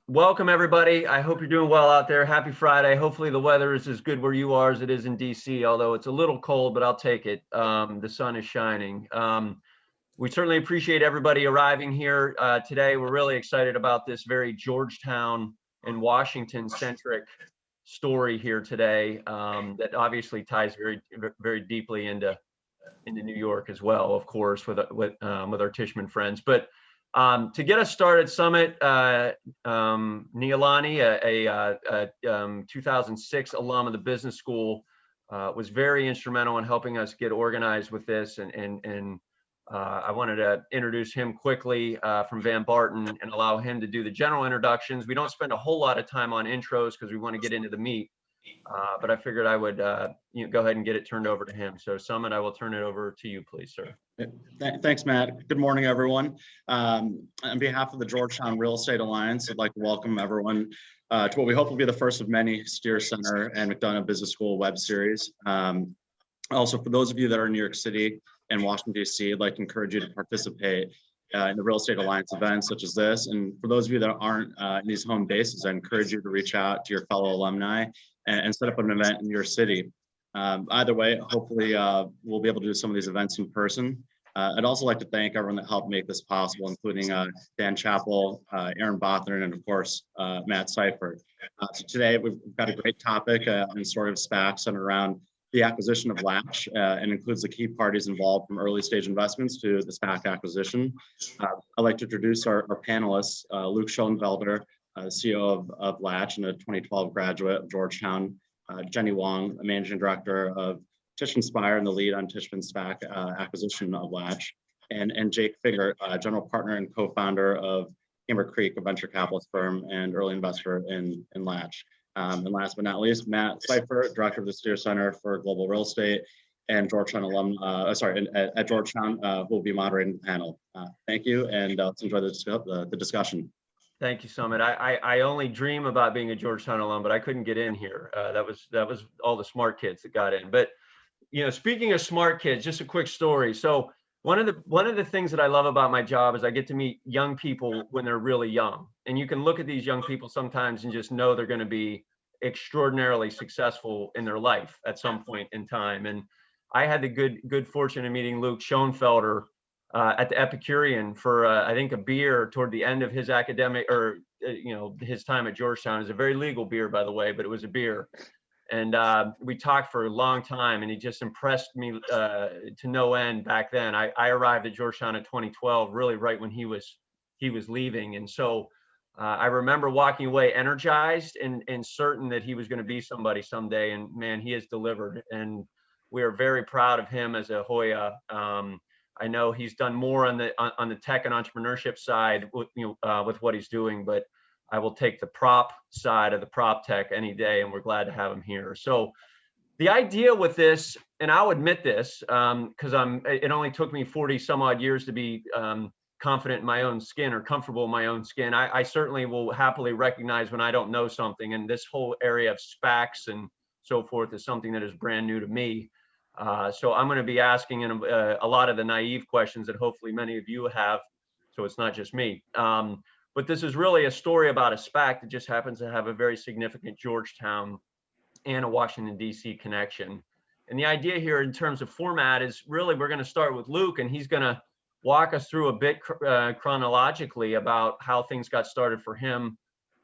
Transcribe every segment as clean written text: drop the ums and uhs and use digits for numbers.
Welcome everybody. I hope you're doing well out there. Happy Friday. Hopefully the weather is as good where you are as it is in DC, although it's a little cold, but I'll take it. The sun is shining. We certainly appreciate everybody arriving here today. We're really excited about this very Georgetown and Washington centric story here today that obviously ties very deeply into New York as well, of course, with our Tishman friends. But to get us started, Sumit Nihalani, a 2006 alum of the business school, was very instrumental in helping us get organized with this. And I wanted to introduce him quickly from Vanbarton and allow him to do the general introductions. We don't spend a whole lot of time on intros because we want to get into the meat. But I figured I would go ahead and get it turned over to him. So Sumit, I will turn it over to you, please, sir. Thanks, Matt. Good morning, everyone. On behalf of the Georgetown Real Estate Alliance, I'd like to welcome everyone to what we hope will be the first of many Steer Center and McDonough Business School web series. Also, for those of you that are in New York City and Washington, D.C., I'd like to encourage you to participate in the Real Estate Alliance events such as this. And for those of you that aren't in these home bases, I encourage you to reach out to your fellow alumni and set up an event in your city. Either way, hopefully we'll be able to do some of these events in person. I'd also like to thank everyone that helped make this possible, including Dan Chappell, Aaron Bothern, and of course, Matt Cypher. So today we've got a great topic on the story of SPAC centered around the acquisition of Latch and includes the key parties involved from early stage investments to the SPAC acquisition. I'd like to introduce our panelists, Luke Schoenfelder, CEO of Latch and a 2012 graduate of Georgetown, Jenny Wong, a managing director of Tishman Speyer and the lead on Tishman SPAC acquisition of Latch, and Jake Fingert, general partner and co-founder of Camber Creek, a venture capitalist firm and early investor in Latch. And last but not least, Matt Cypher, director of the Steer Center for Global Real Estate and Georgetown alum, at Georgetown, who will be moderating the panel. Thank you, and let's enjoy the discussion. Thank you, Sumit. I only dream about being a Georgetown alum, but I couldn't get in here. That was all the smart kids that got in. But speaking of smart kids, just a quick story. So one of the things that I love about my job is I get to meet young people when they're really young, and you can look at these young people sometimes and just know they're going to be extraordinarily successful in their life at some point in time. And I had the good fortune of meeting Luke Schoenfelder at the Epicurean for I think a beer toward the end of his academic or his time at Georgetown. It's a very legal beer, by the way, but it was a beer. And we talked for a long time, and he just impressed me to no end back then. I arrived at Georgetown in 2012, really right when he was leaving. And so I remember walking away energized and certain that he was going to be somebody someday. And man, he has delivered. And we are very proud of him as a Hoya. I know he's done more on the tech and entrepreneurship side with what he's doing, but I will take the prop side of the prop tech any day, and we're glad to have him here. So the idea with this, and I'll admit this, because it only took me 40 some odd years to be confident in my own skin or comfortable in my own skin. I certainly will happily recognize when I don't know something, and this whole area of SPACs and so forth is something that is brand new to me. So I'm going to be asking a lot of the naive questions that hopefully many of you have, so it's not just me. But this is really a story about a SPAC that just happens to have a very significant Georgetown and a Washington, D.C. connection. And the idea here in terms of format is really we're going to start with Luke, and he's going to walk us through a bit chronologically about how things got started for him.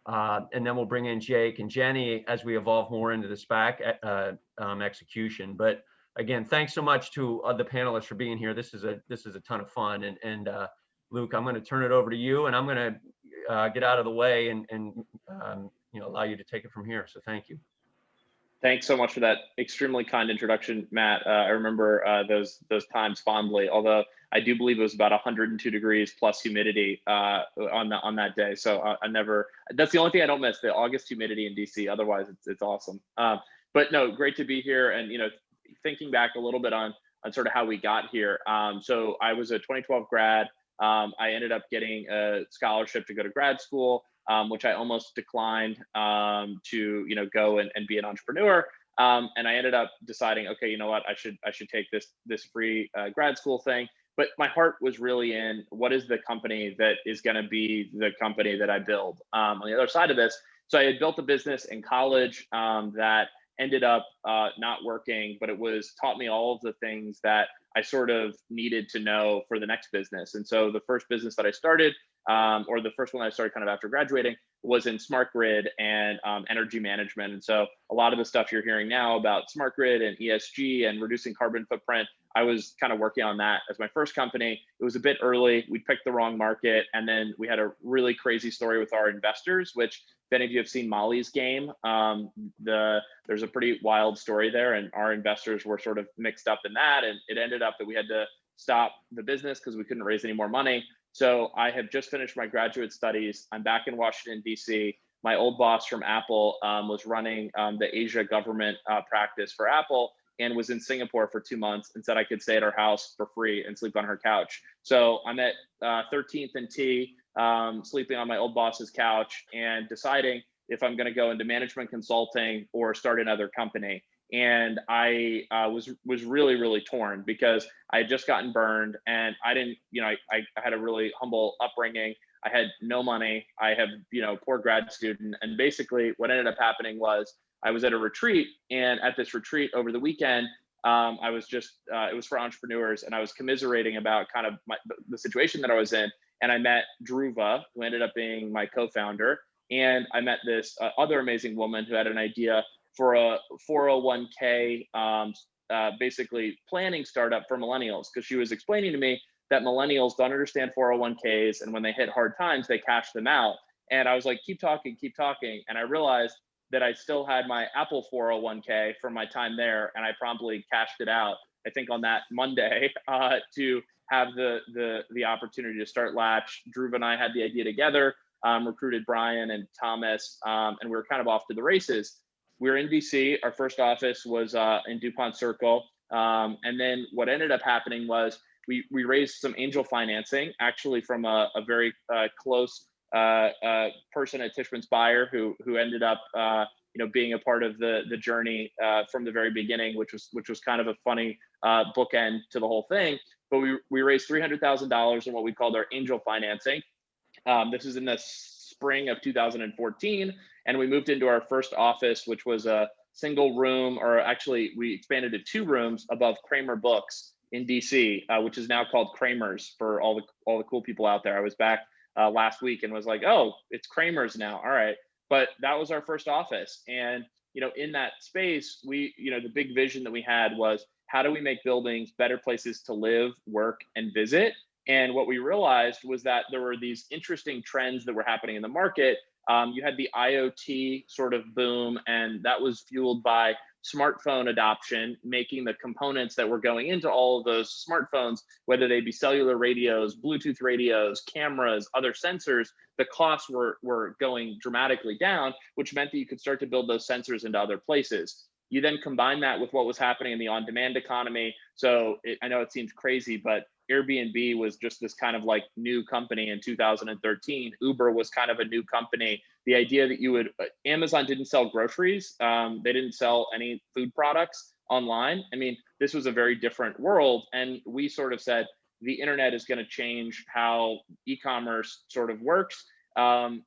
And then we'll bring in Jake and Jenny as we evolve more into the SPAC execution. But again, thanks so much to the panelists for being here. This is a ton of fun. And Luke, I'm going to turn it over to you, and I'm going to get out of the way and allow you to take it from here. So thank you. Thanks so much for that extremely kind introduction, Matt. I remember those times fondly, although I do believe it was about 102 degrees plus humidity on that day. So that's the only thing I don't miss, the August humidity in DC. Otherwise, it's awesome. But no, great to be here. And, thinking back a little bit on sort of how we got here. So I was a 2012 grad. I ended up getting a scholarship to go to grad school, which I almost declined to go and be an entrepreneur. And I ended up deciding, okay, you know what, I should take this free grad school thing. but my heart was really in what is the company that is going to be the company that I build on the other side of this. So I had built a business in college that ended up not working, but it was taught me all of the things that I sort of needed to know for the next business. And so the first business that I started, or the first one I started kind of after graduating, was in smart grid and energy management. And so a lot of the stuff you're hearing now about smart grid and ESG and reducing carbon footprint, I was kind of working on that as my first company. It was a bit early. We picked the wrong market. And then we had a really crazy story with our investors, which if any of you have seen Molly's Game, there's a pretty wild story there. And our investors were sort of mixed up in that. And it ended up that we had to stop the business because we couldn't raise any more money. So I have just finished my graduate studies. I'm back in Washington, D.C. My old boss from Apple was running the Asia government practice for Apple, and was in Singapore for 2 months and said I could stay at her house for free and sleep on her couch. So I'm at 13th and T, sleeping on my old boss's couch and deciding if I'm going to go into management consulting or start another company. And I was really, really torn because I had just gotten burned, and I didn't, I had a really humble upbringing. I had no money. I have, poor grad student. And basically what ended up happening was I was at a retreat, and at this retreat over the weekend, I was just, it was for entrepreneurs, and I was commiserating about kind of the situation that I was in. And I met Dhruva, who ended up being my co-founder. And I met this other amazing woman who had an idea for a 401k, basically planning startup for millennials, because she was explaining to me that millennials don't understand 401ks, and when they hit hard times, they cash them out. And I was like, keep talking. And I realized that I still had my Apple 401k from my time there, and I promptly cashed it out, I think on that Monday, to have the opportunity to start Latch. Dhruva and I had the idea together, recruited Brian and Thomas, and we were kind of off to the races. We were in DC. Our first office was in DuPont Circle. And then what ended up happening was we raised some angel financing, actually from a very close person at Tishman Speyer who ended up being a part of the journey from the very beginning, which was kind of a funny bookend to the whole thing. But we raised $300,000 in what we called our angel financing. This is in the spring of 2014, and we moved into our first office, which was a single room, or actually we expanded to 2 rooms above Kramer Books in DC, which is now called Kramer's for all the cool people out there. I was back last week and was like, oh, it's Kramer's now. All right. But that was our first office. And, in that space, the big vision that we had was, how do we make buildings better places to live, work, and visit? And what we realized was that there were these interesting trends that were happening in the market. You had the IoT sort of boom, and that was fueled by smartphone adoption, making the components that were going into all of those smartphones, whether they be cellular radios, Bluetooth radios, cameras, other sensors, the costs were going dramatically down, which meant that you could start to build those sensors into other places. You then combine that with what was happening in the on-demand economy. So I know it seems crazy, but Airbnb was just this kind of like new company in 2013. Uber was kind of a new company. The idea that Amazon didn't sell groceries. They didn't sell any food products online. I mean, this was a very different world. And we sort of said, the internet is going to change how e-commerce sort of works.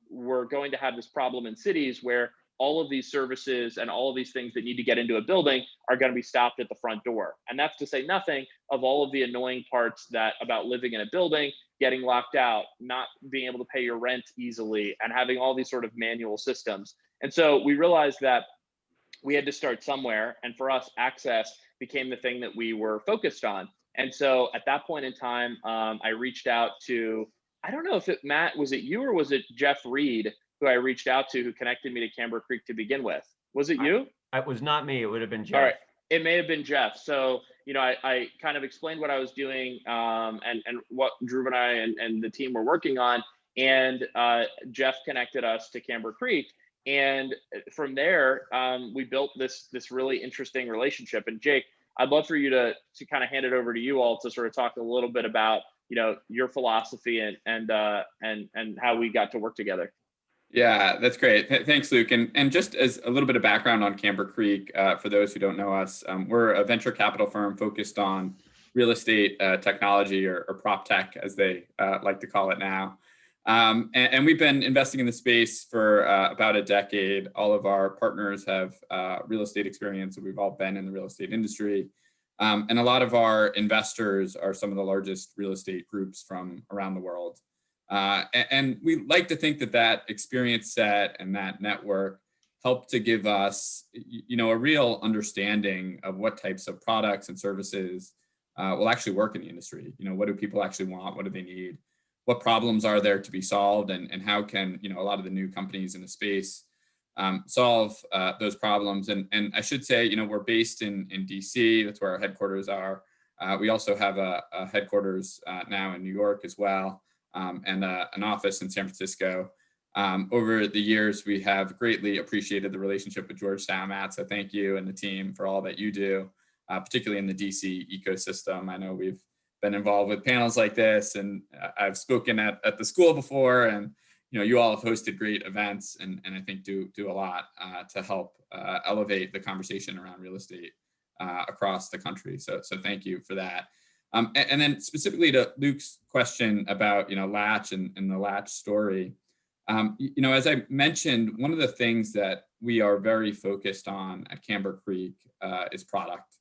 We're going to have this problem in cities where all of these services and all of these things that need to get into a building are going to be stopped at the front door. And that's to say nothing of all of the annoying parts about living in a building, getting locked out, not being able to pay your rent easily, and having all these sort of manual systems. And so we realized that we had to start somewhere. And for us, access became the thing that we were focused on. And so at that point in time, I reached out to, I don't know if Matt, was it you or was it Jeff Reed, who I reached out to, who connected me to Camber Creek to begin with? Was it you? It was not me. It would have been Jeff. All right. It may have been Jeff. So, I kind of explained what I was doing and what Dhruva and I and the team were working on. And Jeff connected us to Camber Creek. And from there, we built this really interesting relationship. And Jake, I'd love for you to kind of hand it over to you all to sort of talk a little bit about, your philosophy and how we got to work together. Yeah, that's great. Thanks, Luke. And just as a little bit of background on Camber Creek, for those who don't know us, we're a venture capital firm focused on real estate technology or proptech, as they like to call it now. And we've been investing in the space for about a decade. All of our partners have real estate experience, so we've all been in the real estate industry. And a lot of our investors are some of the largest real estate groups from around the world. And we like to think that that experience set and that network help to give us, a real understanding of what types of products and services will actually work in the industry. What do people actually want? What do they need? What problems are there to be solved? And how can, a lot of the new companies in the space solve those problems? And I should say, we're based in DC. That's where our headquarters are. We also have a headquarters now in New York as well, and an office in San Francisco. Over the years, we have greatly appreciated the relationship with Georgetown, Matt. So thank you and the team for all that you do, particularly in the DC ecosystem. I know we've been involved with panels like this, and I've spoken at the school before, and you all have hosted great events, and I think do a lot to help elevate the conversation around real estate across the country. So thank you for that. And then specifically to Luke's question about Latch and the Latch story. As I mentioned, one of the things that we are very focused on at Camber Creek is product.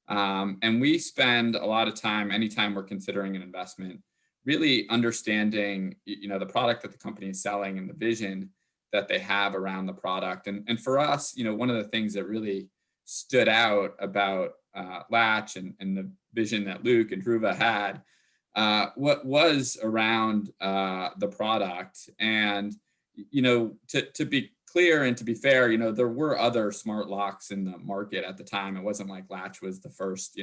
And we spend a lot of time, anytime we're considering an investment, really understanding, the product that the company is selling and the vision that they have around the product. And for us, one of the things that really stood out about Latch and the vision that Luke and Dhruva had, what was around the product. And, to be clear and to be fair, there were other smart locks in the market at the time. It wasn't like Latch was the first,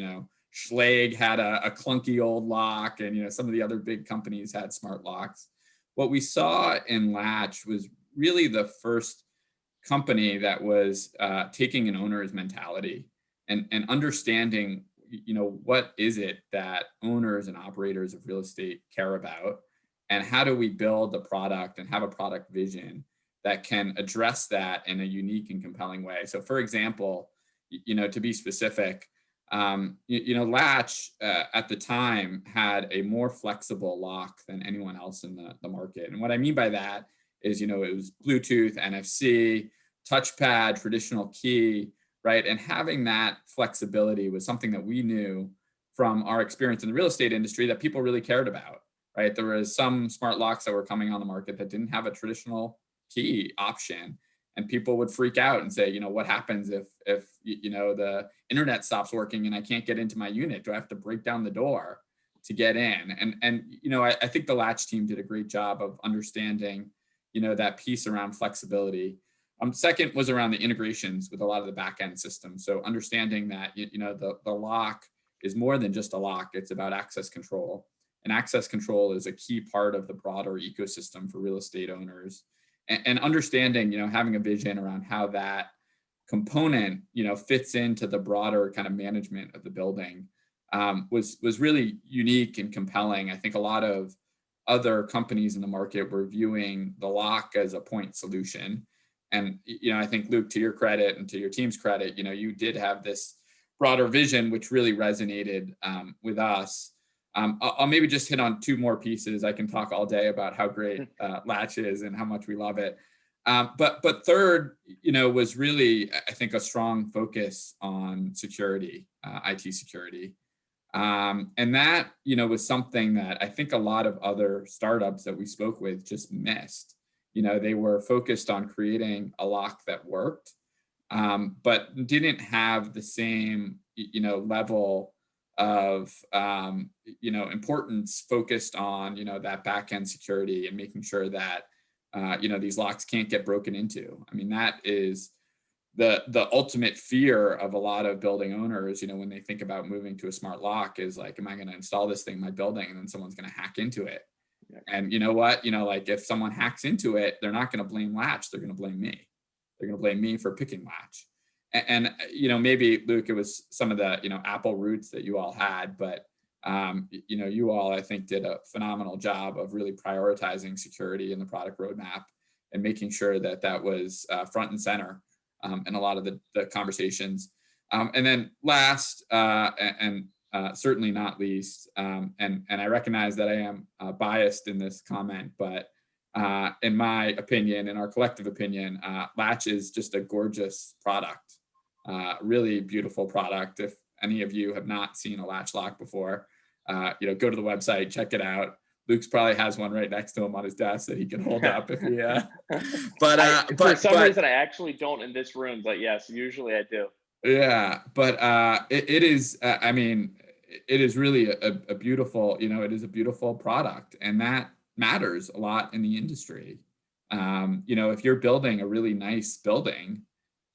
Schlage had a clunky old lock, and, some of the other big companies had smart locks. What we saw in Latch was really the first company that was taking an owner's mentality and understanding, what is it that owners and operators of real estate care about, and how do we build a product and have a product vision that can address that in a unique and compelling way. So for example, to be specific, Latch at the time had a more flexible lock than anyone else in the market. And what I mean by that is, it was Bluetooth, NFC, touchpad, traditional key, right? And having that flexibility was something that we knew from our experience in the real estate industry that people really cared about, right? There was some smart locks that were coming on the market that didn't have a traditional key option, and people would freak out and say, what happens if the internet stops working and I can't get into my unit? Do I have to break down the door to get in? And I think the Latch team did a great job of understanding, that piece around flexibility. Second was around the integrations with a lot of the back-end systems. So understanding that, the lock is more than just a lock. It's about access control. And access control is a key part of the broader ecosystem for real estate owners. And understanding, having a vision around how that component, fits into the broader kind of management of the building was really unique and compelling. I think a lot of other companies in the market were viewing the lock as a point solution. And, I think, Luke, to your credit and to your team's credit, you did have this broader vision, which really resonated with us. I'll maybe just hit on two more pieces. I can talk all day about how great Latch is and how much we love it. But third, was really, I think, a strong focus on security, IT security. And that, was something that I think a lot of other startups that we spoke with just missed. They were focused on creating a lock that worked, but didn't have the same, level of, importance focused on, that back-end security and making sure that, these locks can't get broken into. I mean, that is the ultimate fear of a lot of building owners, when they think about moving to a smart lock, is like, am I going to install this thing in my building and then someone's going to hack into it? Yeah. And you know what, like if someone hacks into it, they're not going to blame Latch. They're going to blame me. They're going to blame me for picking Latch. And maybe, Luke, it was some of the, Apple roots that you all had, but, you all, I think, did a phenomenal job of really prioritizing security in the product roadmap and making sure that that was front and center in a lot of the conversations. And then last, certainly not least, and I recognize that I am biased in this comment, but in my opinion, in our collective opinion, Latch is just a gorgeous product, really beautiful product. If any of you have not seen a Latch lock before, go to the website, check it out. Luke's probably has one right next to him on his desk that he can hold up if he. For some reason, I actually don't in this room, but yes, usually I do. Yeah, but it is. I mean, it is really a beautiful. It is a beautiful product, and that matters a lot in the industry. If you're building a really nice building,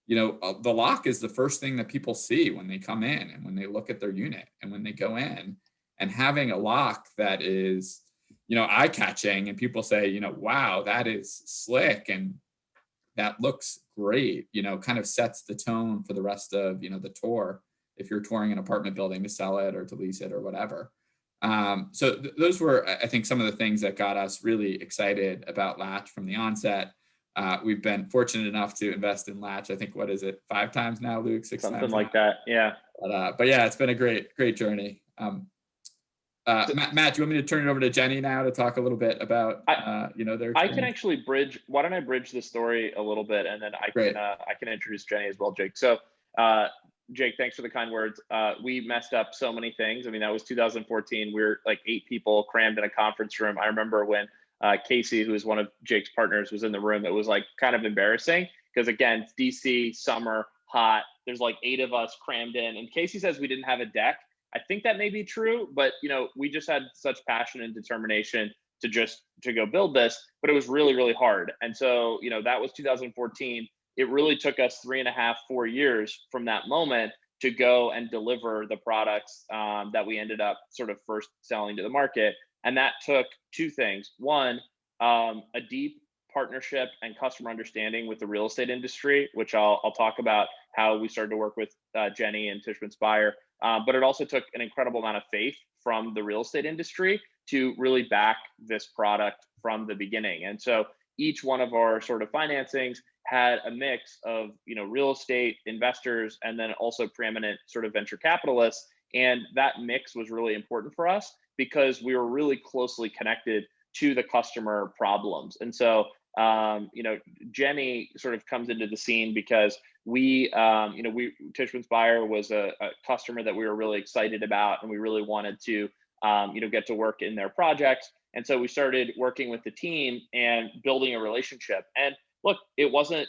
the lock is the first thing that people see when they come in and when they look at their unit and when they go in, and having a lock that is, eye-catching, and people say, wow, that is slick and that looks great, kind of sets the tone for the rest of, the tour, if you're touring an apartment building to sell it or to lease it or whatever. So those were, I think, some of the things that got us really excited about Latch from the onset. We've been fortunate enough to invest in Latch. I think, what is it, 5 times now, Luke? 6 times? Something like that. Yeah. But yeah, it's been a great journey. Matt, do you want me to turn it over to Jenny now to talk a little bit about, their experience? I can actually bridge. Why don't I bridge the story a little bit, and then I can introduce Jenny as well, Jake. So, Jake, thanks for the kind words. We messed up so many things. I mean, that was 2014. We were like 8 people crammed in a conference room. I remember when Casey, who is one of Jake's partners, was in the room. It was like kind of embarrassing because, again, it's DC, summer, hot. There's like 8 of us crammed in, and Casey says we didn't have a deck. I think that may be true, but we just had such passion and determination to go build this, but it was really, really hard. And so, that was 2014. It really took us 3.5, 4 years from that moment to go and deliver the products that we ended up sort of first selling to the market. And that took 2 things. One, a deep partnership and customer understanding with the real estate industry, which I'll talk about how we started to work with Jenny and Tishman Speyer. But it also took an incredible amount of faith from the real estate industry to really back this product from the beginning. And so each one of our sort of financings had a mix of, real estate investors and then also preeminent sort of venture capitalists. And that mix was really important for us because we were really closely connected to the customer problems. And so, Jenny sort of comes into the scene because Tishman Speyer was a customer that we were really excited about, and we really wanted to, get to work in their projects. And so we started working with the team and building a relationship. And look, it wasn't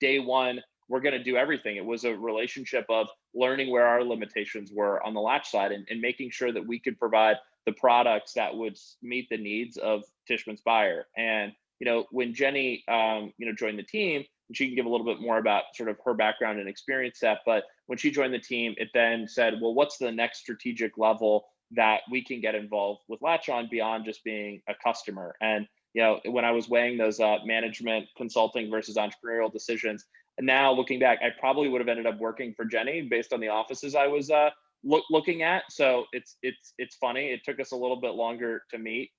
day one, we're going to do everything. It was a relationship of learning where our limitations were on the Latch side and making sure that we could provide the products that would meet the needs of Tishman Speyer. And, when Jenny, joined the team, and she can give a little bit more about sort of her background and experience set, but when she joined the team, it then said, well, what's the next strategic level that we can get involved with Latch on beyond just being a customer? And, when I was weighing those management consulting versus entrepreneurial decisions, and now looking back, I probably would have ended up working for Jenny based on the offices I was looking at. So it's funny. It took us a little bit longer to meet.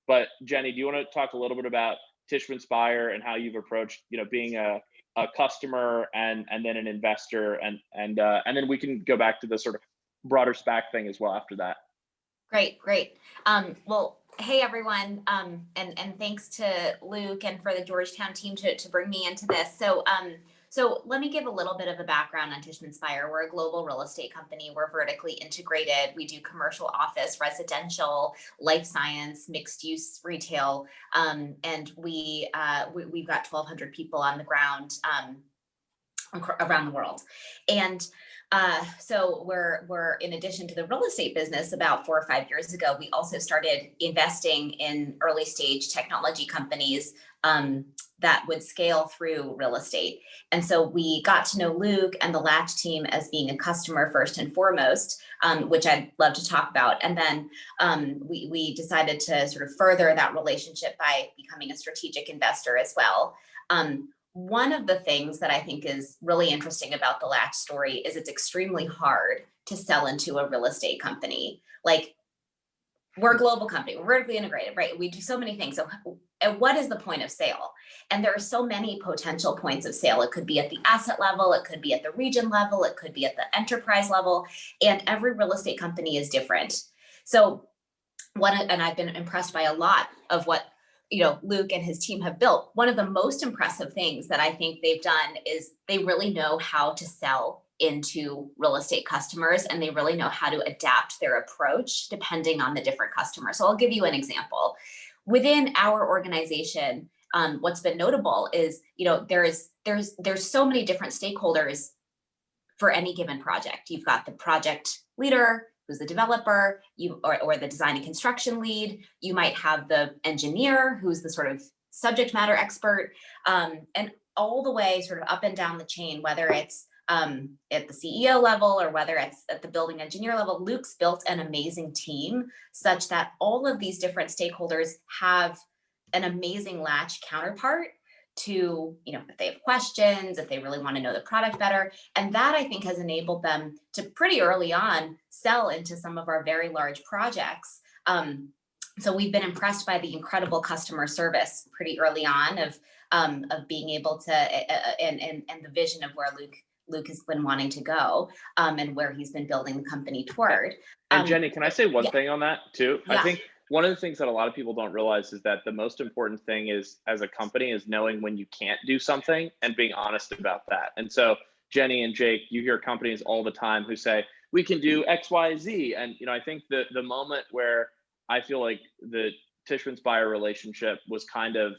But Jenny, do you want to talk a little bit about Tishman Speyer and how you've approached, being a customer and then an investor, and then we can go back to the sort of broader SPAC thing as well after that. Great. Well, hey everyone, and thanks to Luke and for the Georgetown team to bring me into this. So let me give a little bit of a background on Tishman Speyer. We're a global real estate company. We're vertically integrated. We do commercial, office, residential, life science, mixed use retail, and we've got 1,200 people on the ground around the world. And so we're in addition to the real estate business, about 4 or 5 years ago, we also started investing in early stage technology companies that would scale through real estate. And so we got to know Luke and the Latch team as being a customer first and foremost, which I'd love to talk about. And then we decided to sort of further that relationship by becoming a strategic investor as well. One of the things that I think is really interesting about the Latch story is it's extremely hard to sell into a real estate company. Like, we're a global company, we're vertically integrated, right? We do so many things. So what is the point of sale? And there are so many potential points of sale. It could be at the asset level, it could be at the region level, it could be at the enterprise level, and every real estate company is different. So and I've been impressed by a lot of what Luke and his team have built. One of the most impressive things that I think they've done is they really know how to sell into real estate customers, and they really know how to adapt their approach depending on the different customers. So I'll give you an example. Within our organization, what's been notable is, there's so many different stakeholders for any given project. You've got the project leader, who's the developer, or the design and construction lead. You might have the engineer, who's the sort of subject matter expert, and all the way sort of up and down the chain, whether it's at the CEO level or whether it's at the building engineer level. Luke's built an amazing team such that all of these different stakeholders have an amazing Latch counterpart to, if they have questions, if they really want to know the product better. And that, I think, has enabled them to pretty early on sell into some of our very large projects. So we've been impressed by the incredible customer service pretty early on of being able to, and the vision of where Luke has been wanting to go, and where he's been building the company toward. And Jenny, can I say one yeah. thing on that too? Yeah. I think one of the things that a lot of people don't realize is that the most important thing is, as a company, is knowing when you can't do something and being honest about that. And so Jenny and Jake, you hear companies all the time who say, we can do X, Y, Z. And I think the moment where I feel like the Tishman Speyer relationship was kind of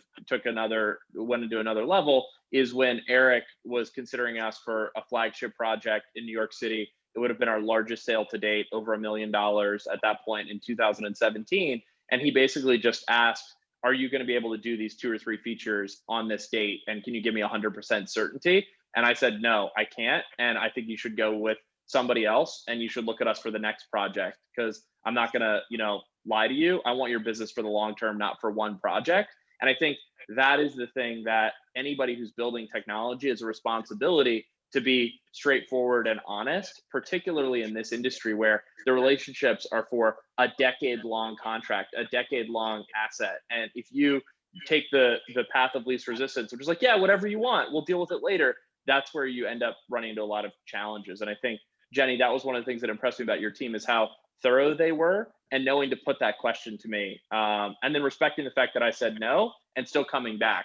went into another level is when Eric was considering us for a flagship project in New York City. It would have been our largest sale to date, over $1 million at that point in 2017. And he basically just asked, are you going to be able to do these 2 or 3 features on this date? And can you give me 100% certainty? And I said, no, I can't. And I think you should go with somebody else, and you should look at us for the next project, because I'm not going to, lie to you. I want your business for the long term, not for one project. And I think that is the thing that anybody who's building technology has a responsibility to be straightforward and honest, particularly in this industry where the relationships are for a decade-long contract, a decade-long asset. And if you take the path of least resistance, which is like, yeah, whatever you want, we'll deal with it later, that's where you end up running into a lot of challenges. And I think, Jenny, that was one of the things that impressed me about your team, is how thorough they were and knowing to put that question to me, and then respecting the fact that I said no and still coming back.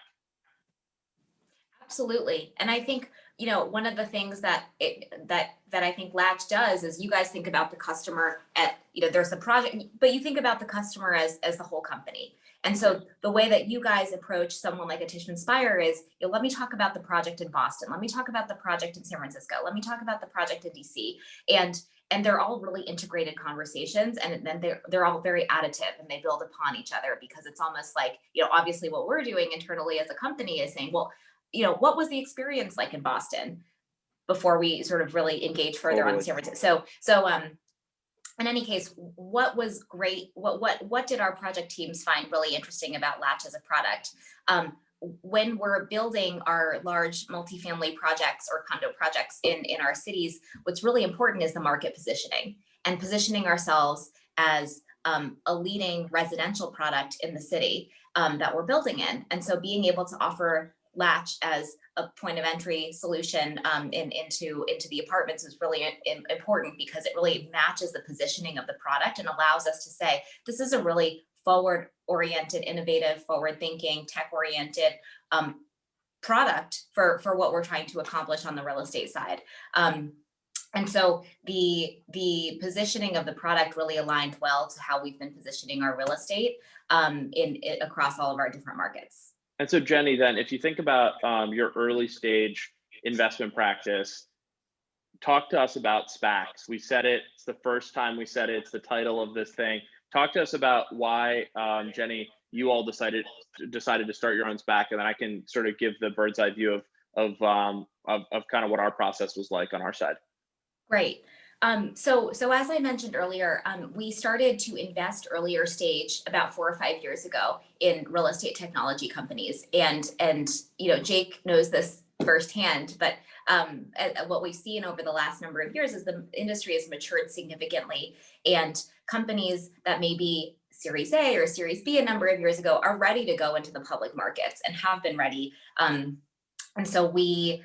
Absolutely. And I think, one of the things that I think Latch does is, you guys think about the customer at, there's the project, but you think about the customer as the whole company. And so the way that you guys approach someone like a Tishman Speyer is, let me talk about the project in Boston. Let me talk about the project in San Francisco. Let me talk about the project in DC. And they're all really integrated conversations, and then they're all very additive, and they build upon each other, because it's almost like, obviously what we're doing internally as a company is saying, well, what was the experience like in Boston before we sort of really engage further on San Francisco? So in any case, what was great? What did our project teams find really interesting about Latch as a product? When we're building our large multifamily projects or condo projects in our cities, what's really important is the market positioning, and positioning ourselves as a leading residential product in the city that we're building in. And so being able to offer Latch as a point of entry solution into the apartments is really important, because it really matches the positioning of the product and allows us to say, this is a really forward-oriented, innovative, forward-thinking, tech-oriented product for what we're trying to accomplish on the real estate side. And so the positioning of the product really aligned well to how we've been positioning our real estate across all of our different markets. And so, Jenny, then, if you think about your early stage investment practice, talk to us about SPACs. We said it. It's the first time we said it. It's the title of this thing. Talk to us about why, Jenny, you all decided to start your own SPAC, and then I can sort of give the bird's eye view of kind of what our process was like on our side. Great. So as I mentioned earlier, we started to invest earlier stage about 4 or 5 years ago in real estate technology companies, and Jake knows this firsthand, but what we've seen over the last number of years is the industry has matured significantly, and companies that maybe Series A or Series B a number of years ago are ready to go into the public markets and have been ready. And so we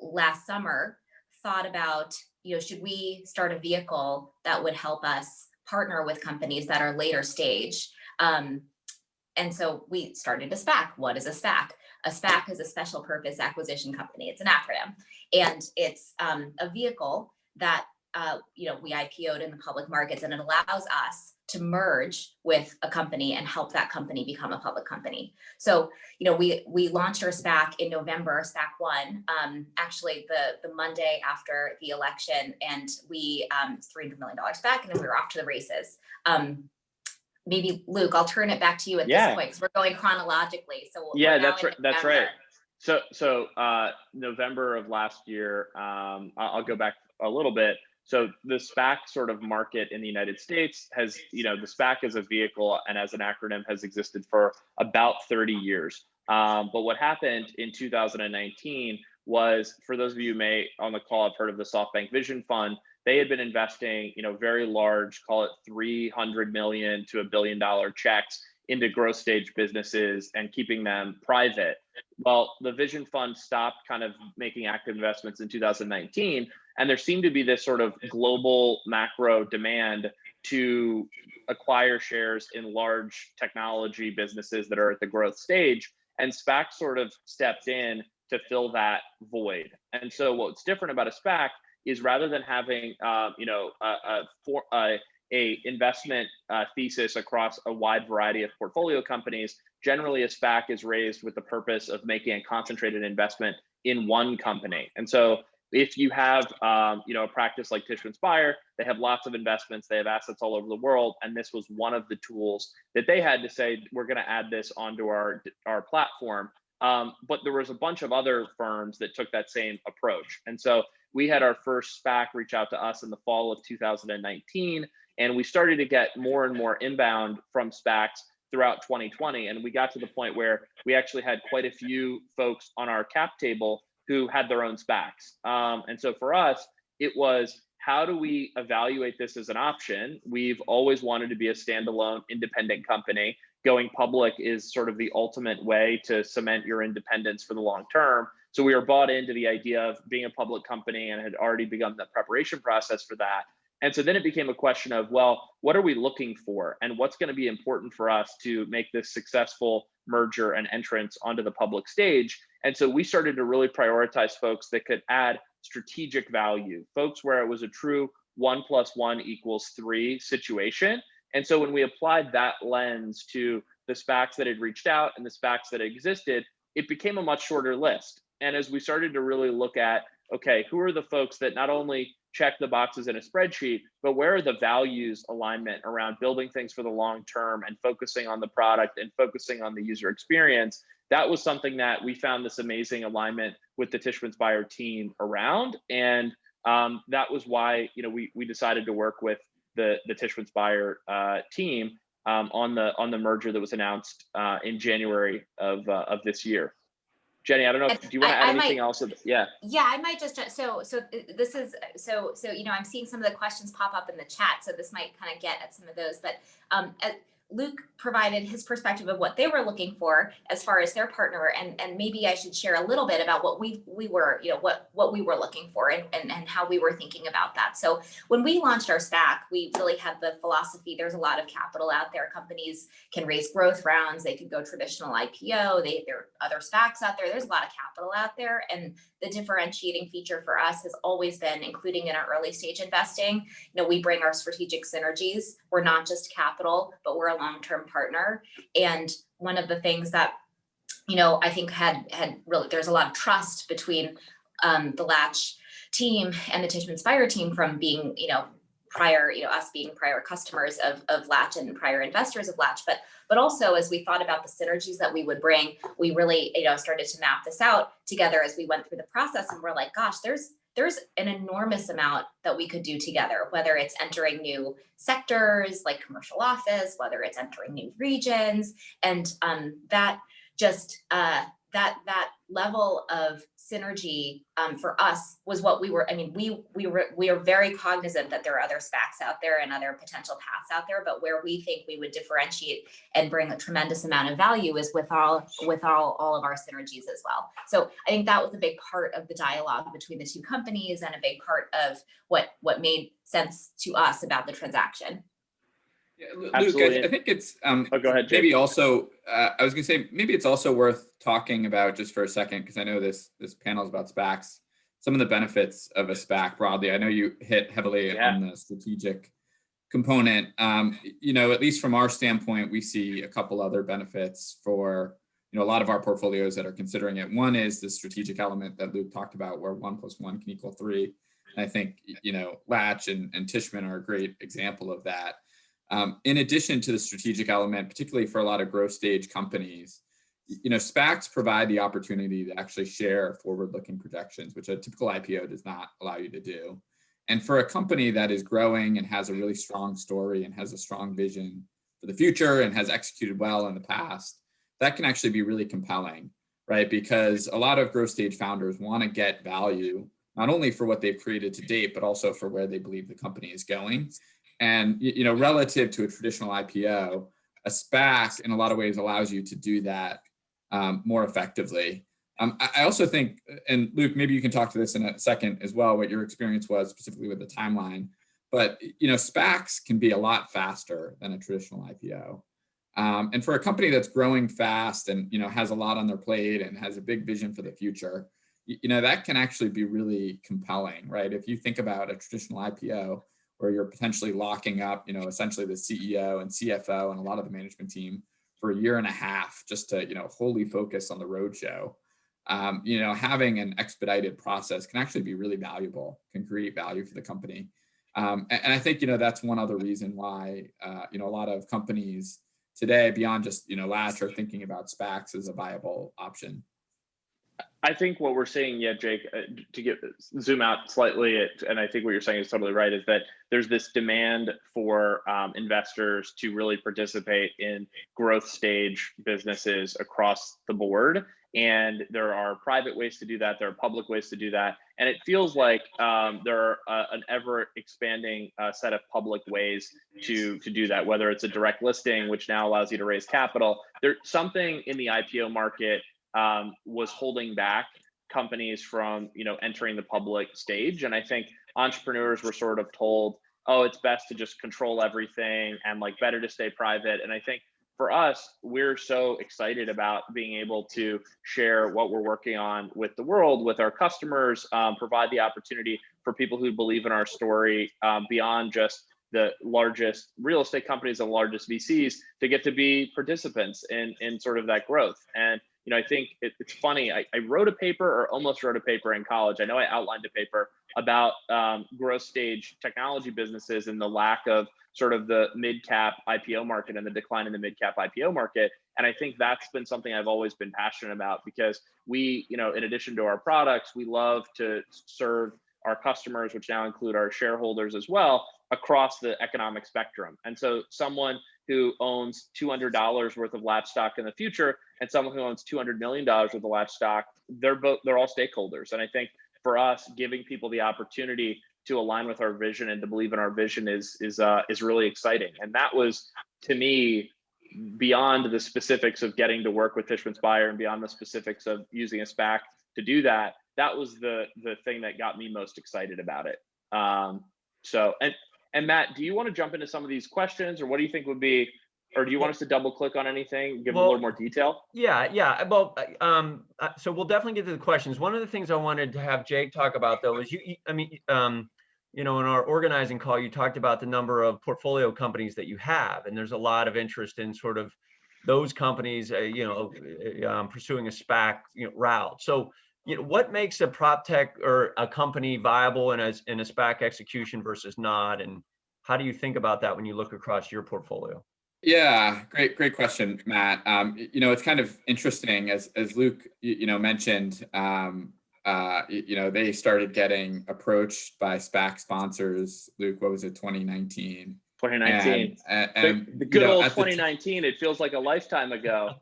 last summer thought about, should we start a vehicle that would help us partner with companies that are later stage? And so we started a SPAC. What is a SPAC? A SPAC is a special purpose acquisition company. It's an acronym, and it's a vehicle that we IPO'd in the public markets, and it allows us to merge with a company and help that company become a public company. So, we launched our SPAC in November, SPAC 1, actually the Monday after the election, and we it's $300 million SPAC, and we were off to the races. Maybe Luke, I'll turn it back to you at this point because we're going chronologically. So that's right. That's right. So November of last year, I'll go back a little bit. So the SPAC sort of market in the United States has, the SPAC as a vehicle and as an acronym has existed for about 30 years. But what happened in 2019 was, for those of you who may on the call have heard of the SoftBank Vision Fund, they had been investing, very large, call it $300 million to $1 billion checks into growth stage businesses and keeping them private. Well, the Vision Fund stopped kind of making active investments in 2019, and there seemed to be this sort of global macro demand to acquire shares in large technology businesses that are at the growth stage, and SPAC sort of stepped in to fill that void. And so what's different about a SPAC is, rather than having a investment thesis across a wide variety of portfolio companies, generally a SPAC is raised with the purpose of making a concentrated investment in one company. And so if you have a practice like Tishman Speyer, they have lots of investments, they have assets all over the world, and this was one of the tools that they had to say, we're going to add this onto our platform. But there was a bunch of other firms that took that same approach. And so we had our first SPAC reach out to us in the fall of 2019, and we started to get more and more inbound from SPACs throughout 2020. And we got to the point where we actually had quite a few folks on our cap table who had their own SPACs. And so for us, it was, how do we evaluate this as an option? We've always wanted to be a standalone independent company. Going public is sort of the ultimate way to cement your independence for the long term. So we were bought into the idea of being a public company and had already begun the preparation process for that. And so then it became a question of, well, what are we looking for? And what's going to be important for us to make this successful merger and entrance onto the public stage? And so we started to really prioritize folks that could add strategic value, folks where it was a true 1 + 1 = 3 situation. And so when we applied that lens to the SPACs that had reached out and the SPACs that existed, it became a much shorter list. And as we started to really look at, okay, who are the folks that not only check the boxes in a spreadsheet, but where are the values alignment around building things for the long term and focusing on the product and focusing on the user experience? That was something that we found this amazing alignment with the Tishman Speyer team around. And that was why, we decided to work with the Tishman Speyer team on the merger that was announced in January of this year. Jenny, I don't know. Do you want to add anything else? Yeah, I might just, so this is, so I'm seeing some of the questions pop up in the chat, so this might kind of get at some of those, but Luke provided his perspective of what they were looking for as far as their partner, and maybe I should share a little bit about what we were, what we were looking for and how we were thinking about that. So when we launched our SPAC, we really had the philosophy, there's a lot of capital out there. Companies can raise growth rounds, they could go traditional IPO, there are other SPACs out there, there's a lot of capital out there. And the differentiating feature for us has always been, including in our early stage investing, we bring our strategic synergies. We're not just capital, but we're a long-term partner. And one of the things that, I think had really, there's a lot of trust between the Latch team and the Tishman Speyer team from being, prior, us being prior customers of Latch and prior investors of Latch, but also as we thought about the synergies that we would bring, we really, started to map this out together as we went through the process, and we're like, gosh, there's an enormous amount that we could do together, whether it's entering new sectors like commercial office, whether it's entering new regions, and that just that level of synergy for us was what we were. I mean, we are very cognizant that there are other SPACs out there and other potential paths out there, but where we think we would differentiate and bring a tremendous amount of value is with all of our synergies as well. So I think that was a big part of the dialogue between the two companies and a big part of what made sense to us about the transaction. Yeah, Luke, Absolutely. I think it's go ahead, Jake. maybe also I was going to say maybe it's also worth talking about just for a second, because I know this panel is about SPACs. Some of the benefits of a SPAC broadly. I know you hit heavily on the strategic component. You know, at least from our standpoint, we see a couple other benefits for, you know, a lot of our portfolios that are considering it. One is the strategic element that Luke talked about, where 1 + 1 can equal 3. And I think, you know, Latch and Tishman are a great example of that. In addition to the strategic element, particularly for a lot of growth stage companies, you know, SPACs provide the opportunity to actually share forward-looking projections, which a typical IPO does not allow you to do. And for a company that is growing and has a really strong story and has a strong vision for the future and has executed well in the past, that can actually be really compelling, right? Because a lot of growth stage founders want to get value, not only for what they've created to date, but also for where they believe the company is going. And, you know, relative to a traditional IPO, a SPAC in a lot of ways allows you to do that more effectively. I also think, and Luke, maybe you can talk to this in a second as well, what your experience was specifically with the timeline, but, you know, SPACs can be a lot faster than a traditional IPO. And for a company that's growing fast and, you know, has a lot on their plate and has a big vision for the future, you know, that can actually be really compelling, right? If you think about a traditional IPO, where you're potentially locking up, you know, essentially the CEO and CFO and a lot of the management team for 1.5 years just to, you know, wholly focus on the roadshow. You know, having an expedited process can actually be really valuable, can create value for the company. And I think, you know, that's one other reason why, you know, a lot of companies today, beyond just, you know, Latch, are thinking about SPACs as a viable option. I think what we're seeing, Jake, to zoom out slightly, and I think what you're saying is totally right, is that there's this demand for investors to really participate in growth stage businesses across the board. And there are private ways to do that. There are public ways to do that. And it feels like there are an ever expanding set of public ways to do that, whether it's a direct listing, which now allows you to raise capital. There's something in the IPO market was holding back companies from, you know, entering the public stage. And I think entrepreneurs were sort of told, oh, it's best to just control everything and like better to stay private. And I think for us, we're so excited about being able to share what we're working on with the world, with our customers, provide the opportunity for people who believe in our story beyond just the largest real estate companies and largest VCs to get to be participants in sort of that growth. And you know, I think it's funny. I wrote a paper, or almost wrote a paper in college. I know I outlined a paper about growth stage technology businesses and the lack of sort of the mid-cap IPO market and the decline in the mid-cap IPO market. And I think that's been something I've always been passionate about, because we, you know, in addition to our products, we love to serve our customers, which now include our shareholders as well, across the economic spectrum. And so someone who owns $200 worth of Latch stock in the future and someone who owns $200 million worth of Latch stock, they're all stakeholders. And I think for us, giving people the opportunity to align with our vision and to believe in our vision is really exciting. And that was, to me, beyond the specifics of getting to work with Tishman Speyer and beyond the specifics of using a SPAC to do that, that was the thing that got me most excited about it. And Matt, do you want to jump into some of these questions, or what do you think would be, or do you want us to double click on anything, give a little more detail? Yeah. Well, so we'll definitely get to the questions. One of the things I wanted to have Jake talk about, though, is you know, in our organizing call, you talked about the number of portfolio companies that you have, and there's a lot of interest in sort of those companies, you know, pursuing a SPAC, you know, route. So, you know, what makes a proptech or a company viable in a SPAC execution versus not, and how do you think about that when you look across your portfolio? Yeah, great question, Matt. You know, it's kind of interesting, as Luke, you know, mentioned. You know, they started getting approached by SPAC sponsors. Luke, what was it, 2019? 2019. And the good old 2019. It feels like a lifetime ago.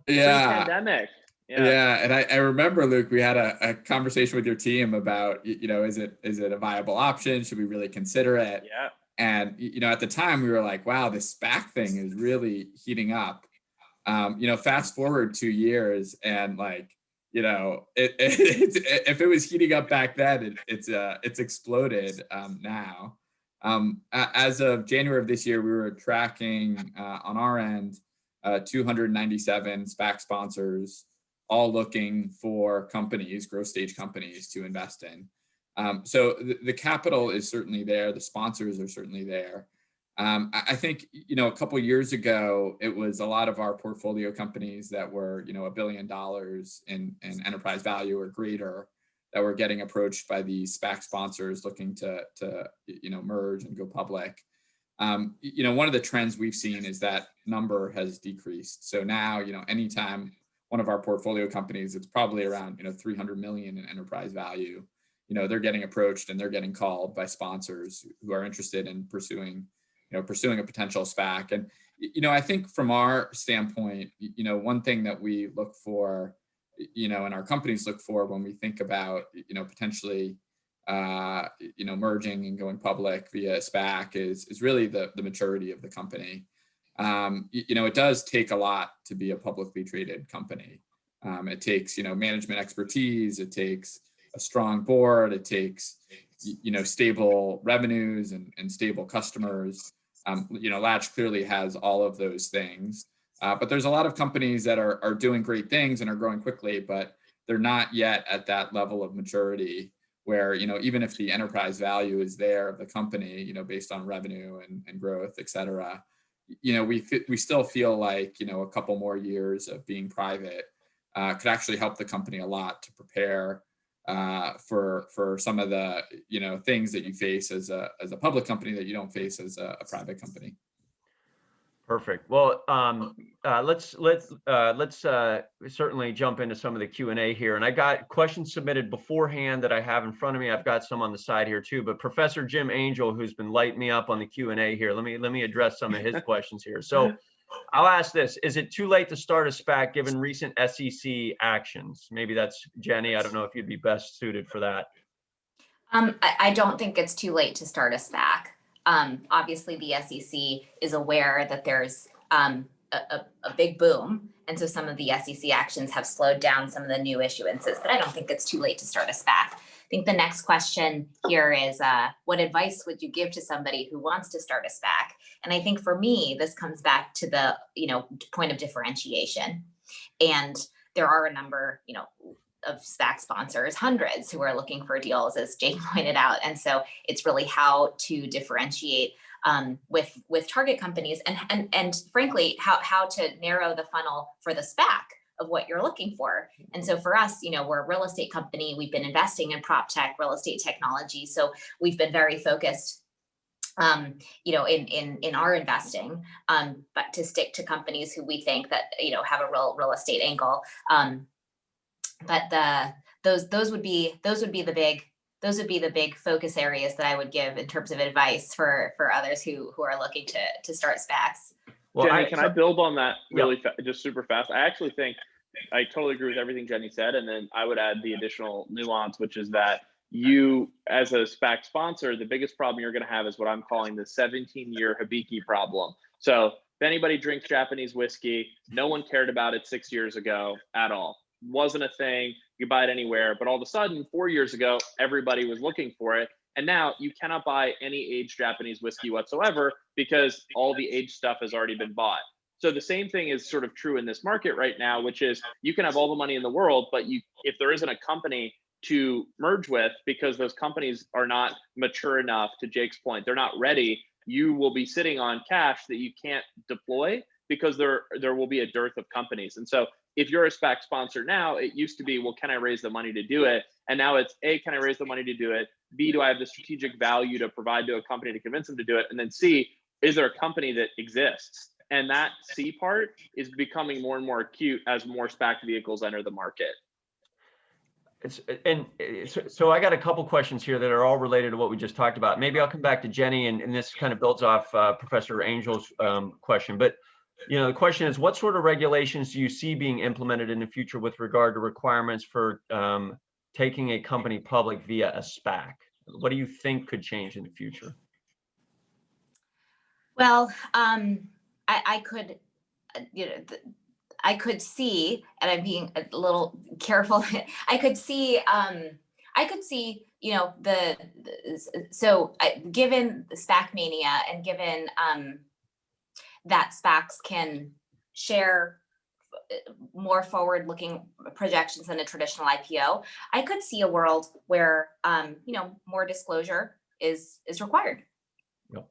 Yeah. Pre-pandemic. Yeah, and I remember, Luke, we had a conversation with your team about, is it a viable option? Should we really consider it? Yeah. And at the time we were like, wow, this SPAC thing is really heating up. Fast forward 2 years, and if it was heating up back then, it's exploded now. As of January of this year, we were tracking on our end 297 SPAC sponsors, all looking for companies, growth stage companies to invest in. So the capital is certainly there. The sponsors are certainly there. I think, a couple of years ago, it was a lot of our portfolio companies that were, $1 billion in enterprise value or greater that were getting approached by these SPAC sponsors looking to merge and go public. One of the trends we've seen is that number has decreased. So now, anytime one of our portfolio companies, it's probably around, 300 million in enterprise value, they're getting approached and they're getting called by sponsors who are interested in pursuing a potential SPAC. And, I think from our standpoint, one thing that we look for, and our companies look for when we think about, potentially, merging and going public via SPAC is really the maturity of the company. It does take a lot to be a publicly traded company. It takes, management expertise, it takes a strong board, it takes, stable revenues and stable customers. Latch clearly has all of those things, but there's a lot of companies that are doing great things and are growing quickly, but they're not yet at that level of maturity where, even if the enterprise value is there of the company, based on revenue and growth, et cetera, we still feel like, a couple more years of being private could actually help the company a lot to prepare for some of the things that you face as a public company that you don't face as a private company. Perfect. Well, let's certainly jump into some of the Q&A here. And I got questions submitted beforehand that I have in front of me. I've got some on the side here too. But Professor Jim Angel, who's been lighting me up on the Q&A here, let me address some of his questions here. So I'll ask this: is it too late to start a SPAC given recent SEC actions? Maybe that's Jenny. I don't know if you'd be best suited for that. I don't think it's too late to start a SPAC. Obviously, the SEC is aware that there's a big boom, and so some of the SEC actions have slowed down some of the new issuances, but I don't think it's too late to start a SPAC. I think the next question here is, what advice would you give to somebody who wants to start a SPAC? And I think for me, this comes back to the point of differentiation. And there are a number of SPAC sponsors, hundreds, who are looking for deals, as Jake pointed out. And so it's really how to differentiate with target companies and frankly, how to narrow the funnel for the SPAC of what you're looking for. And so for us, we're a real estate company. We've been investing in prop tech, real estate technology. So we've been very focused in our investing, but to stick to companies who we think that, have a real estate angle. But those would be the big focus areas that I would give in terms of advice for others who are looking to start SPACs. Well, Jenny, can I build on that really just super fast? I actually think I totally agree with everything Jenny said, and then I would add the additional nuance, which is that you, as a SPAC sponsor, the biggest problem you're going to have is what I'm calling the 17-year Hibiki problem. So if anybody drinks Japanese whiskey, no one cared about it 6 years ago at all. Wasn't a thing. You buy it anywhere, but all of a sudden 4 years ago, everybody was looking for it. And now you cannot buy any aged Japanese whiskey whatsoever because all the aged stuff has already been bought. So the same thing is sort of true in this market right now, which is you can have all the money in the world, but if there isn't a company to merge with because those companies are not mature enough, to Jake's point, they're not ready, you will be sitting on cash that you can't deploy because there will be a dearth of companies. And so if you're a SPAC sponsor now, it used to be, well, can I raise the money to do it? And now it's A, can I raise the money to do it? B, do I have the strategic value to provide to a company to convince them to do it? And then C, is there a company that exists? And that C part is becoming more and more acute as more SPAC vehicles enter the market. So I got a couple questions here that are all related to what we just talked about. Maybe I'll come back to Jenny, and this kind of builds off Professor Angel's question. But the question is, what sort of regulations do you see being implemented in the future with regard to requirements for taking a company public via a SPAC? What do you think could change in the future? Well, I could, I could see, and I'm being a little careful. I could see, given the SPAC mania and given that SPACs can share more forward-looking projections than a traditional IPO, I could see a world where more disclosure is required. Yep.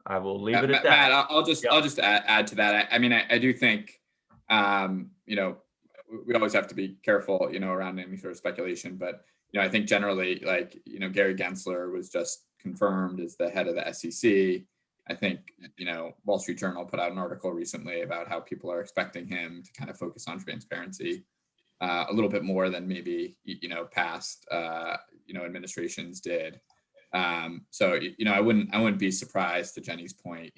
I will leave it at that. Matt, I'll just add to that. I mean, I do think we always have to be careful, around any sort of speculation. But I think generally, Gary Gensler was just confirmed as the head of the SEC. I think, Wall Street Journal put out an article recently about how people are expecting him to kind of focus on transparency a little bit more than maybe, past, administrations did. So, I wouldn't be surprised, to Jenny's point,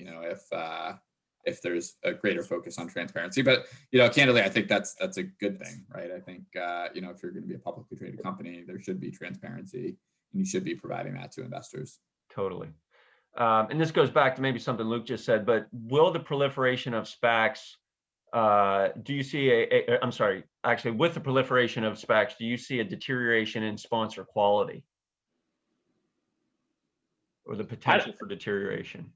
if there's a greater focus on transparency. But, candidly, I think that's a good thing, right? I think, if you're going to be a publicly traded company, there should be transparency, and you should be providing that to investors. Totally. And this goes back to maybe something Luke just said, but will the proliferation of SPACs, do you see with the proliferation of SPACs, do you see a deterioration in sponsor quality or the potential for deterioration?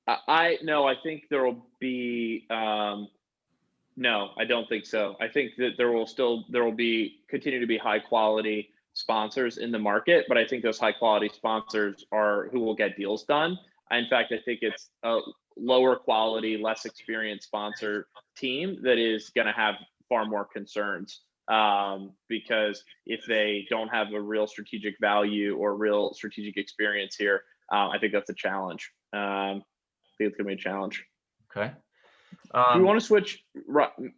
No, I think there will be, no, I don't think so. I think that there will continue to be high quality sponsors in the market, but I think those high quality sponsors are who will get deals done. In fact, I think it's a lower quality, less experienced sponsor team that is going to have far more concerns, because if they don't have a real strategic value or real strategic experience here, I think that's a challenge. I think it's going to be a challenge. Okay. Do we want to switch,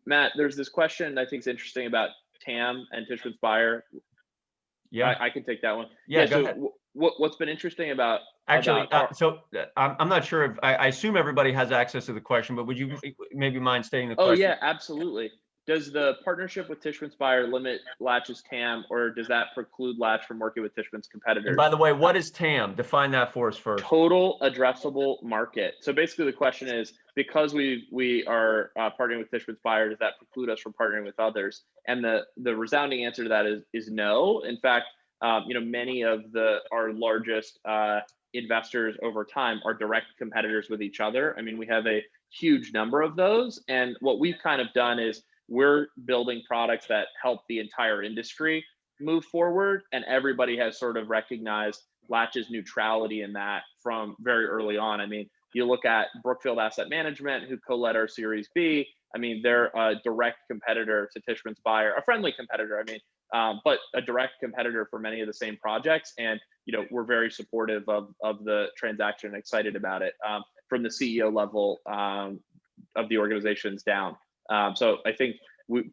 Matt? There's this question I think is interesting about TAM and Tishman Speyer. Yeah, I can take that one. Yeah, so ahead. What's been interesting about actually, I'm not sure if I assume everybody has access to the question, but would you maybe mind stating the question? Oh yeah, absolutely. Does the partnership with Tishman Speyer limit Latch's TAM, or does that preclude Latch from working with Tishman's competitors? And by the way, what is TAM? Define that for us first. Total addressable market. So basically the question is, because we are partnering with Tishman Speyer, does that preclude us from partnering with others? And the resounding answer to that is no. In fact, many of our largest investors over time are direct competitors with each other. I mean, we have a huge number of those. And what we've kind of done is we're building products that help the entire industry move forward. And everybody has sort of recognized Latch's neutrality in that from very early on. I mean, you look at Brookfield Asset Management, who co-led our Series B. I mean, they're a direct competitor to Tishman Speyer, a friendly competitor, but a direct competitor for many of the same projects. And, we're very supportive of the transaction, excited about it, from the CEO level of the organizations down. So I think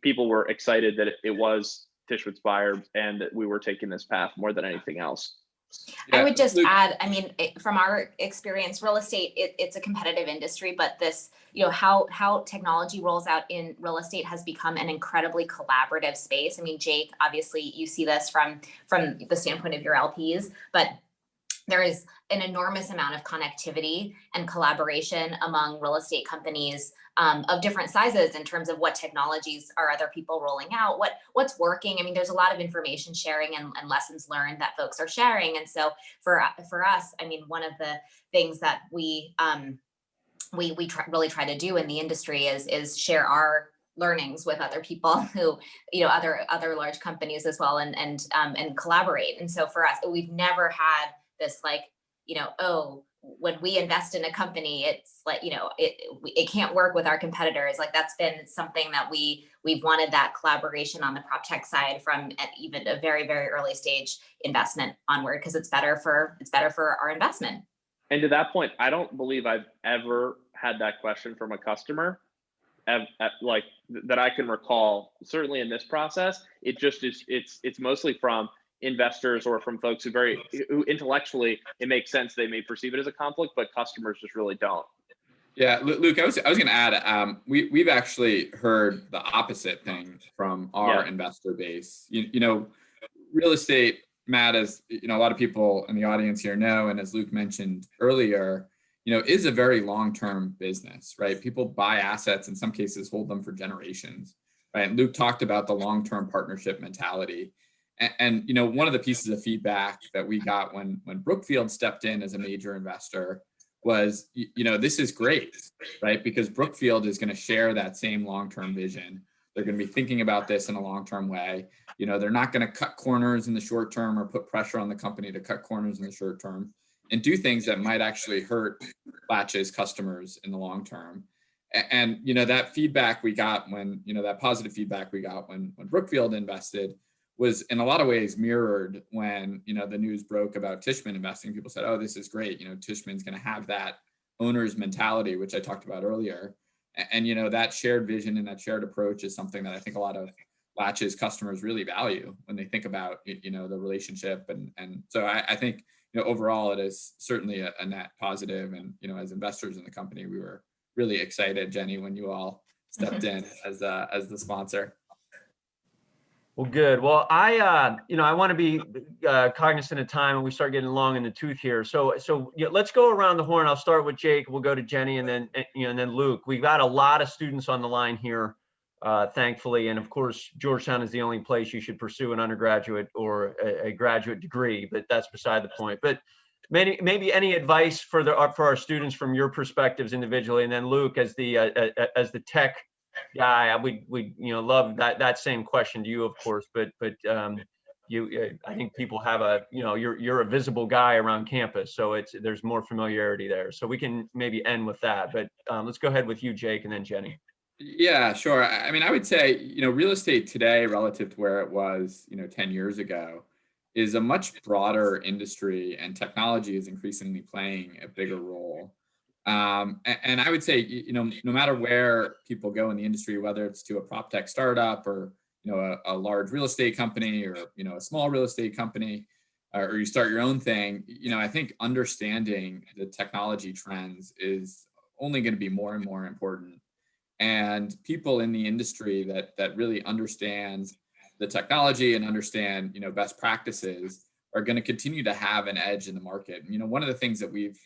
people were excited that it was Tishman Speyer and that we were taking this path more than anything else. I would just add, from our experience, real estate, it's a competitive industry, but this, how technology rolls out in real estate has become an incredibly collaborative space. I mean, Jake, obviously you see this from the standpoint of your LPs, but there is an enormous amount of connectivity and collaboration among real estate companies of different sizes in terms of what technologies are other people rolling out, what's working. I mean, there's a lot of information sharing and lessons learned that folks are sharing. And so for us, I mean, one of the things that we really try to do in the industry is share our learnings with other people who, other large companies as well, and collaborate. And so for us, we've never had this when we invest in a company, it's like, it can't work with our competitors. Like, that's been something that we've wanted, that collaboration on the proptech side from even a very, very early stage investment onward, because it's better for our investment. And to that point, I don't believe I've ever had that question from a customer that I can recall. Certainly in this process, it just is, it's mostly from investors or from folks who intellectually it makes sense, they may perceive it as a conflict, but customers just really don't. Yeah, Luke, I was going to add, we've actually heard the opposite thing from our investor base. You know, real estate, Matt, as you know, a lot of people in the audience here know, and as Luke mentioned earlier, you know, is a very long-term business, right? People buy assets, in some cases, hold them for generations, right? And Luke talked about the long-term partnership mentality. And you know, one of the pieces of feedback that we got when Brookfield stepped in as a major investor was, you know, this is great, right? Because Brookfield is going to share that same long-term vision. They're going to be thinking about this in a long-term way. You know, they're not going to cut corners in the short term or put pressure on the company to cut corners in the short term and do things that might actually hurt Latch's customers in the long term. And you know, that feedback we got when, you know, that positive feedback we got when Brookfield invested was in a lot of ways mirrored when, you know, the news broke about Tishman investing. People said, oh, this is great. You know, Tishman's going to have that owner's mentality, which I talked about earlier. And, you know, that shared vision and that shared approach is something that I think a lot of Latch's customers really value when they think about, you know, the relationship. And so I think, you know, overall, it is certainly a net positive. And, you know, as investors in the company, we were really excited, Jenny, when you all stepped in as the sponsor. Well, good. Well, you know, I want to be cognizant of time, and we start getting long in the tooth here. So yeah, let's go around the horn. I'll start with Jake. We'll go to Jenny, and then and then Luke. We've got a lot of students on the line here, thankfully, and of course, Georgetown is the only place you should pursue an undergraduate or a graduate degree, but that's beside the point. But maybe any advice for our students from your perspectives individually, and then Luke as the tech guy, we you know, love that same question to you, of course, but you I think people have you know, you're a visible guy around campus, so there's more familiarity there, so we can maybe end with that. But let's go ahead with you, Jake, and then Jenny. Yeah, sure. I mean, I would say, you know, real estate today relative to where it was, you know, 10 years ago is a much broader industry, and technology is increasingly playing a bigger role. And I would say, you know, no matter where people go in the industry, whether it's to a proptech startup or, you know, a large real estate company or, you know, a small real estate company, or you start your own thing, you know, I think understanding the technology trends is only going to be more and more important. And people in the industry that really understand the technology and understand, you know, best practices are going to continue to have an edge in the market. You know, one of the things that we've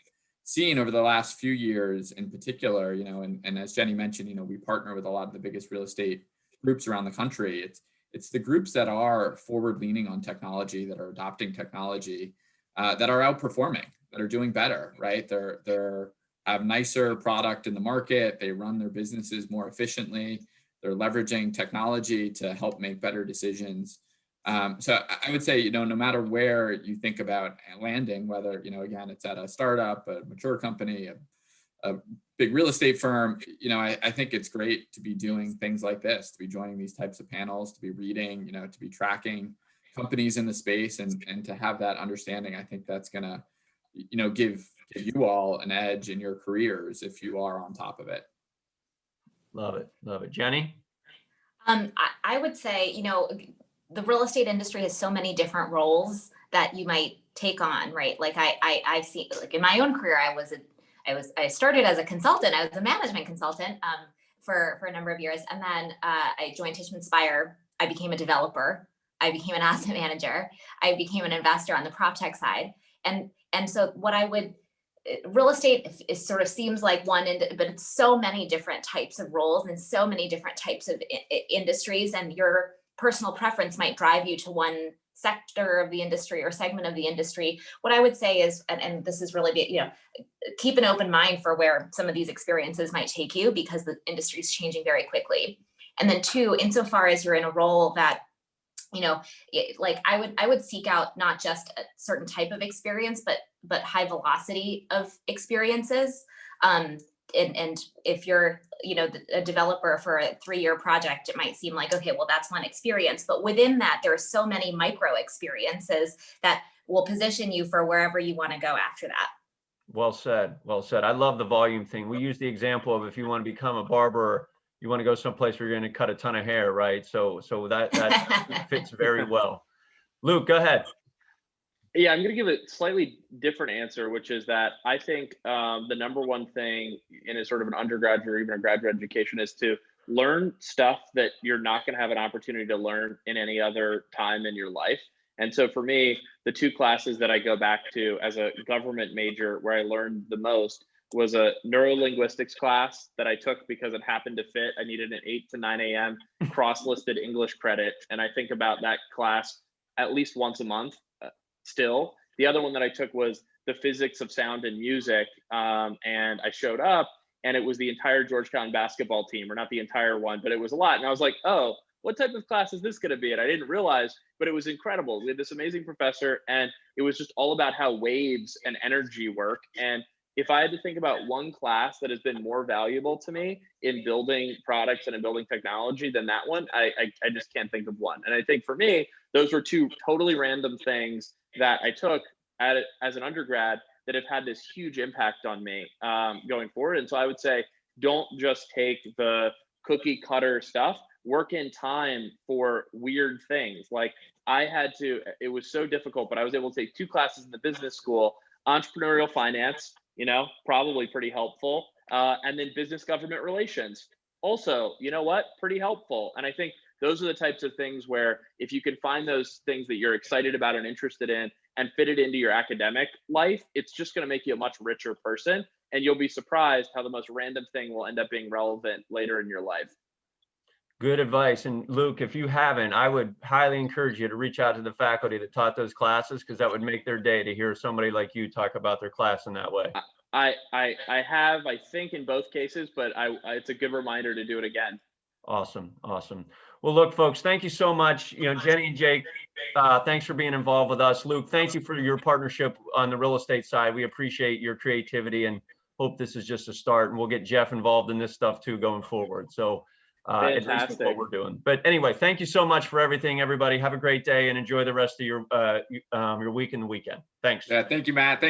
seen over the last few years in particular, you know, and as Jenny mentioned, you know, we partner with a lot of the biggest real estate groups around the country. It's the groups that are forward leaning on technology, that are adopting technology, that are outperforming, that are doing better, right? They're have nicer product in the market. They run their businesses more efficiently. They're leveraging technology to help make better decisions. So I would say, you know, no matter where you think about landing, whether, you know, again, it's at a startup, a mature company, a big real estate firm, you know, I think it's great to be doing things like this, to be joining these types of panels, to be reading, you know, to be tracking companies in the space and to have that understanding. I think that's going to, you know, give you all an edge in your careers if you are on top of it. Love it. Love it. Jenny? I would say, you know, the real estate industry has so many different roles that you might take on, right? Like I've seen, like in my own career, I started as a consultant. I was a management consultant for a number of years. And then I joined Tishman Speyer. I became a developer. I became an asset manager. I became an investor on the proptech side. And so what I would, real estate is sort of seems like one, but it's so many different types of roles and so many different types of industries, and your personal preference might drive you to one sector of the industry or segment of the industry. What I would say is, and this is really, you know, keep an open mind for where some of these experiences might take you, because the industry is changing very quickly. And then two, insofar as you're in a role that, you know, like I would seek out not just a certain type of experience, but high velocity of experiences. And if you're, you know, a developer for a 3-year project, it might seem like, okay, well, that's one experience. But within that, there are so many micro experiences that will position you for wherever you want to go after that. Well said. Well said. I love the volume thing. We use the example of if you want to become a barber, you want to go someplace where you're going to cut a ton of hair, right? So that fits very well. Luke, go ahead. Yeah, I'm going to give a slightly different answer, which is that I think the number one thing in a sort of an undergraduate or even a graduate education is to learn stuff that you're not going to have an opportunity to learn in any other time in your life. And so for me, the two classes that I go back to as a government major where I learned the most was a neurolinguistics class that I took because it happened to fit. I needed an 8 to 9 a.m. cross-listed English credit. And I think about that class at least once a month still. The other one that I took was the physics of sound and music. And I showed up and it was the entire Georgetown basketball team, or not the entire one, but it was a lot. And I was like, oh, what type of class is this going to be? And I didn't realize, but it was incredible. We had this amazing professor, and it was just all about how waves and energy work. And if I had to think about one class that has been more valuable to me in building products and in building technology than that one, I just can't think of one. And I think for me, those were two totally random things that I took as an undergrad that have had this huge impact on me going forward. And so I would say, don't just take the cookie cutter stuff, work in time for weird things. Like it was so difficult, but I was able to take two classes in the business school, entrepreneurial finance, probably pretty helpful. And then business government relations. Also, you know what? Pretty helpful. And I think those are the types of things where if you can find those things that you're excited about and interested in and fit it into your academic life, it's just going to make you a much richer person. And you'll be surprised how the most random thing will end up being relevant later in your life. Good advice. And Luke, if you haven't, I would highly encourage you to reach out to the faculty that taught those classes, because that would make their day to hear somebody like you talk about their class in that way. I have, I think, in both cases, but it's a good reminder to do it again. Awesome. Well, look, folks, thank you so much. Jenny and Jake, thanks for being involved with us. Luke, thank you for your partnership on the real estate side. We appreciate your creativity and hope this is just a start. And we'll get Jeff involved in this stuff too going forward. So at least with what we're doing. But anyway, thank you so much for everything, everybody. Have a great day and enjoy the rest of your week and the weekend. Thanks. Yeah, thank you, Matt.